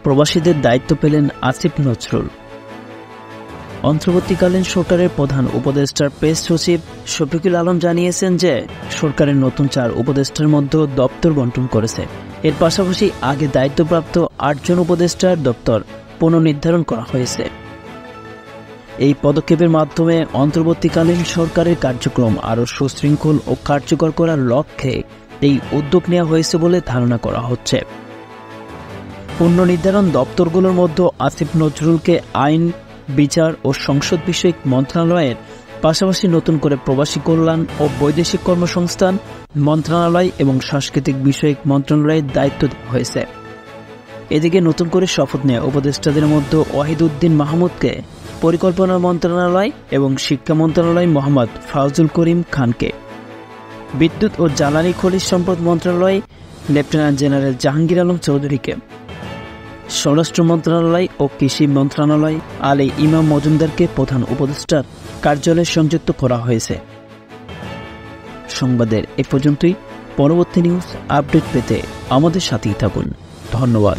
প্রবাসীদের দায়িত্ব পেলেন আসিফ নজরুল। অন্তর্বর্তীকালীন সরকারের প্রধান উপদেষ্টার প্রেস সচিব শফিকুল আলম জানিয়েছেন যে সরকারের নতুন 4 উপদেষ্টার মধ্যে দপ্তর বণ্টন করেছে। এর পাশাপাশি আগে দায়িত্বপ্রাপ্ত 8 জন উপদেষ্টার দপ্তর পুনর্নির্ধারণ করা হয়েছে। এই পদক্ষেপের মাধ্যমে অন্তর্বর্তীকালীন সরকারের কার্যক্রম আরও সুশৃঙ্খল ও কার্যকর করার লক্ষ্যে এই উদ্যোগ নেওয়া হয়েছে বলে ধারণা করা হচ্ছে। পুনর্নির্ধারণ দপ্তরগুলোর মধ্যে আসিফ নজরুলকে আইন, বিচার ও সংসদ বিষয়ক মন্ত্রণালয়ের পাশাপাশি নতুন করে প্রবাসী কল্যাণ ও বৈদেশিক কর্মসংস্থান মন্ত্রণালয় এবং সাংস্কৃতিক বিষয়ক মন্ত্রণালয়ের দায়িত্ব দেওয়া হয়েছে। এদিকে নতুন করে শপথ নেওয়া উপদেষ্টাদের মধ্যে ওয়াহিদ উদ্দিন মাহমুদকে পরিকল্পনা মন্ত্রণালয় এবং শিক্ষা মন্ত্রণালয় মোহাম্মদ ফাউজুল করিম খানকে, বিদ্যুৎ ও জ্বালানি খনিজ সম্পদ মন্ত্রণালয় লেফটেন্যান্ট জেনারেল জাহাঙ্গীর আলম চৌধুরীকে, স্বরাষ্ট্র মন্ত্রণালয় ও কৃষি মন্ত্রণালয় আলী ইমাম মজুমদারকে প্রধান উপদেষ্টার কার্যালয়ে সংযুক্ত করা হয়েছে। সংবাদের এ পর্যন্তই। পরবর্তী নিউজ আপডেট পেতে আমাদের সাথেই থাকুন। ধন্যবাদ।